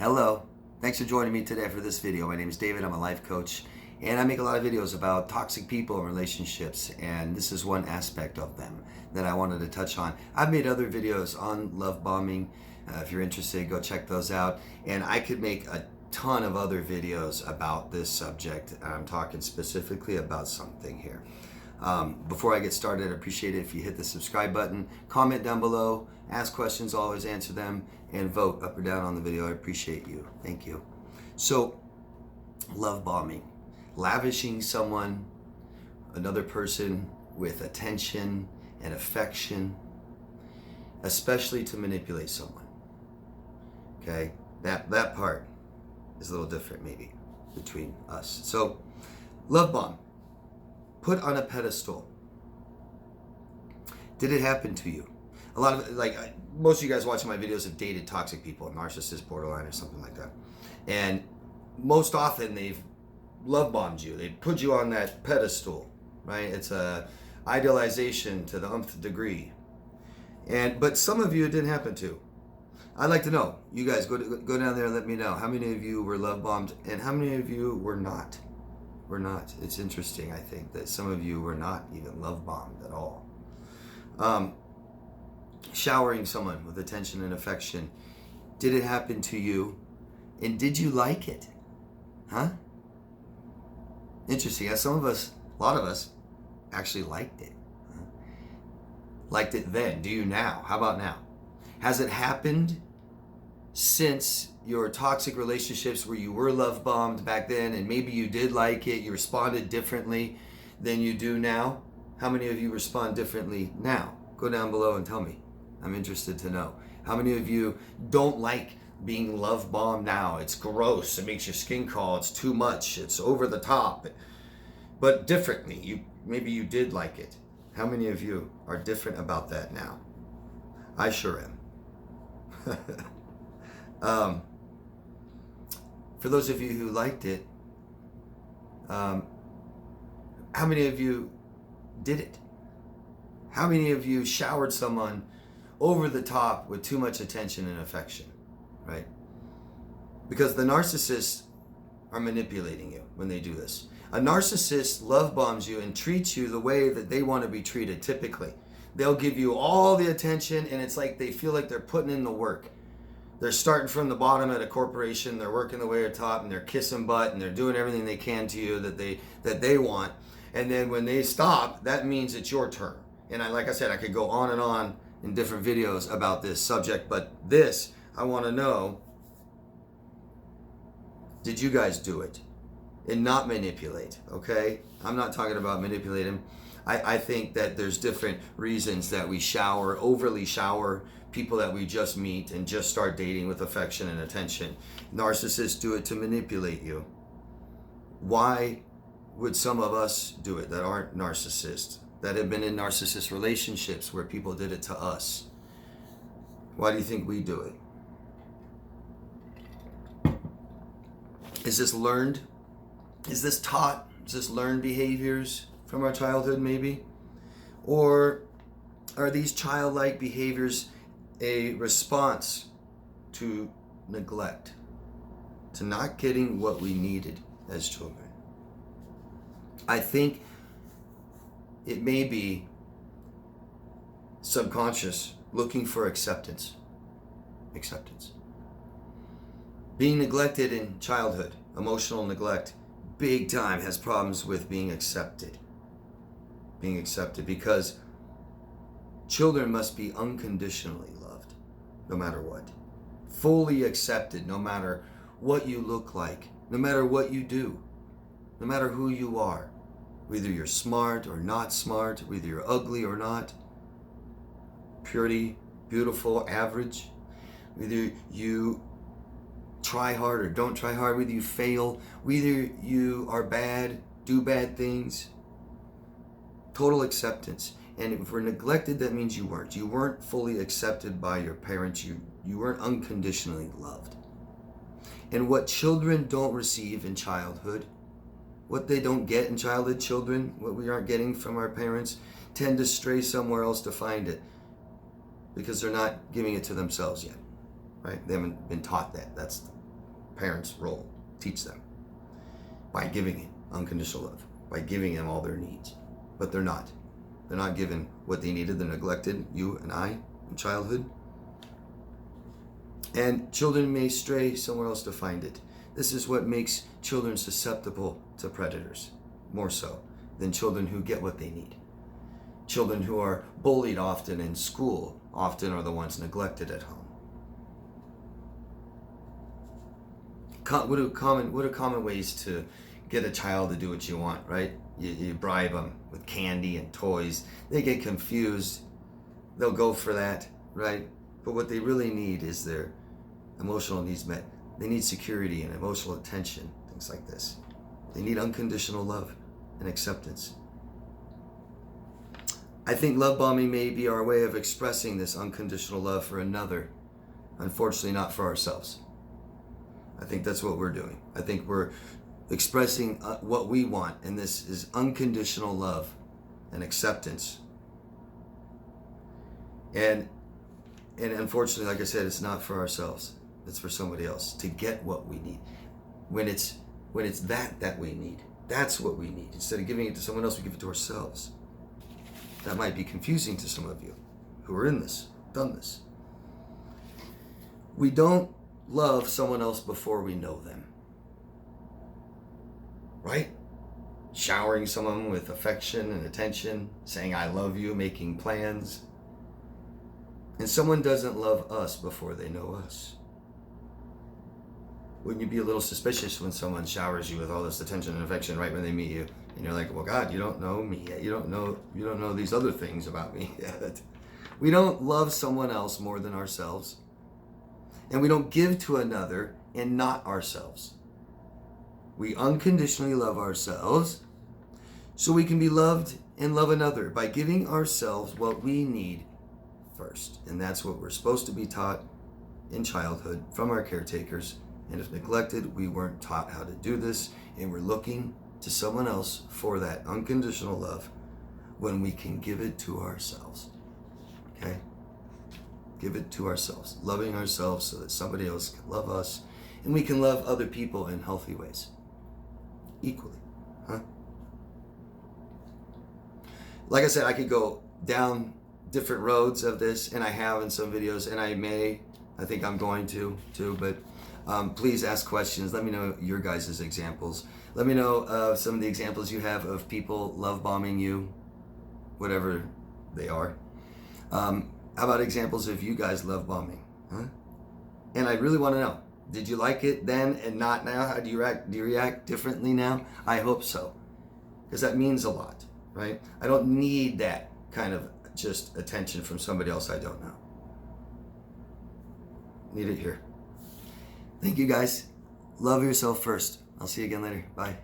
Hello, thanks for joining me today for this video. My name is David, I'm a life coach, and I make a lot of videos about toxic people and relationships, and this is one aspect of them that I wanted to touch on. I've made other videos on love bombing. If you're interested, go check those out, and I could make a ton of other videos about this subject. I'm talking specifically about something here. Before I get started, I appreciate it if you hit the subscribe button, comment down below, ask questions, I'll always answer them, and vote up or down on the video. I appreciate you. Thank you. So, love bombing, lavishing someone, another person with attention and affection, especially to manipulate someone. Okay, that part is a little different maybe between us. So, love bomb. Put on a pedestal. Did it happen to you? A lot of, most of you guys watching my videos have dated toxic people, narcissist, borderline, or something like that. And most often they've love bombed you. They put you on that pedestal, right? It's a idealization to the nth degree. But some of you it didn't happen to. I'd like to know. You guys go down there and let me know. How many of you were love bombed and how many of you were not? We're not. It's interesting, I think, that some of you were not even love bombed at all. Showering someone with attention and affection. Did it happen to you? And did you like it? Huh? Interesting. Some of us, a lot of us, actually liked it. Liked it then. Do you now? How about now? Has it happened since your toxic relationships where you were love bombed back then and maybe you did like it, you responded differently than you do now? How many of you respond differently now? Go down below and tell me. I'm interested to know. How many of you don't like being love bombed now? It's gross, it makes your skin crawl, it's too much, it's over the top. But differently, maybe you did like it. How many of you are different about that now? I sure am. For those of you who liked it, how many of you did it? How many of you showered someone over the top with too much attention and affection, right? Because the narcissists are manipulating you when they do this. A narcissist love bombs you and treats you the way that they want to be treated typically. They'll give you all the attention and it's like they feel like they're putting in the work. They're starting from the bottom at a corporation, they're working their way to the top and they're kissing butt and they're doing everything they can to you that they want. And then when they stop, that means it's your turn. And like I said, I could go on and on in different videos about this subject, but this, I want to know, did you guys do it? And not manipulate, okay? I'm not talking about manipulating. I think that there's different reasons that we overly shower people that we just meet and just start dating with affection and attention. Narcissists do it to manipulate you. Why would some of us do it that aren't narcissists, that have been in narcissist relationships where people did it to us? Why do you think we do it? Is this learned? Is this taught? Is this learned behaviors from our childhood maybe? Or are these childlike behaviors a response to neglect, to not getting what we needed as children? I think it may be subconscious, looking for acceptance. Acceptance. Being neglected in childhood, emotional neglect, big time has problems with being accepted. Being accepted because children must be unconditionally loved, no matter what. Fully accepted, no matter what you look like, no matter what you do, no matter who you are. Whether you're smart or not smart, whether you're ugly or not, pretty, beautiful, average, whether you try hard or don't try hard, whether you fail, whether you are bad, do bad things. Total acceptance. And if we're neglected, that means you weren't. You weren't fully accepted by your parents. You weren't unconditionally loved. And what children don't receive in childhood, what they don't get in childhood, children, what we aren't getting from our parents, tend to stray somewhere else to find it because they're not giving it to themselves yet, right? They haven't been taught that. That's parent's role. Teach them by giving it unconditional love, by giving them all their needs. But they're not. They're not given what they needed. They're neglected, you and I, in childhood. And children may stray somewhere else to find it. This is what makes children susceptible to predators, more so than children who get what they need. Children who are bullied often in school often are the ones neglected at home. What are common ways to get a child to do what you want, right? You bribe them with candy and toys. They get confused. They'll go for that, right? But what they really need is their emotional needs met. They need security and emotional attention, things like this. They need unconditional love and acceptance. I think love bombing may be our way of expressing this unconditional love for another, unfortunately not for ourselves. I think that's what we're doing. I think we're expressing what we want, and this is unconditional love and acceptance. And unfortunately, like I said, it's not for ourselves. It's for somebody else to get what we need. When it's that we need, that's what we need. Instead of giving it to someone else, we give it to ourselves. That might be confusing to some of you who are in this, done this. We don't love someone else before we know them. Right? Showering someone with affection and attention, saying I love you, making plans. And someone doesn't love us before they know us. Wouldn't you be a little suspicious when someone showers you with all this attention and affection right when they meet you? And you're like, well, God, you don't know me yet. You don't know these other things about me yet. We don't love someone else more than ourselves. And we don't give to another and not ourselves. We unconditionally love ourselves so we can be loved and love another by giving ourselves what we need first. And that's what we're supposed to be taught in childhood from our caretakers. And if neglected, we weren't taught how to do this, and we're looking to someone else for that unconditional love when we can give it to ourselves. Okay? Give it to ourselves, loving ourselves so that somebody else can love us, and we can love other people in healthy ways, equally. Like I said, I could go down different roads of this, and I have in some videos, and I think I'm going to too, but please ask questions. Let me know your guys' examples. Let me know some of the examples you have of people love bombing you, whatever they are. How about examples of you guys love bombing? And I really want to know, did you like it then and not now? How do you react? Do you react differently now? I hope so, because that means a lot, right? I don't need that kind of just attention from somebody else I don't know. Need it here. Thank you guys. Love yourself first. I'll see you again later. Bye.